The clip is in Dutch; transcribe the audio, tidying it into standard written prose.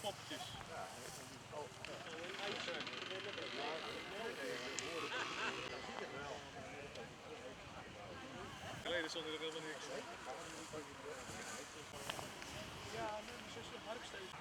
poppetjes. Geleden stond er helemaal niks. Ja, mijn zus Mark steeds.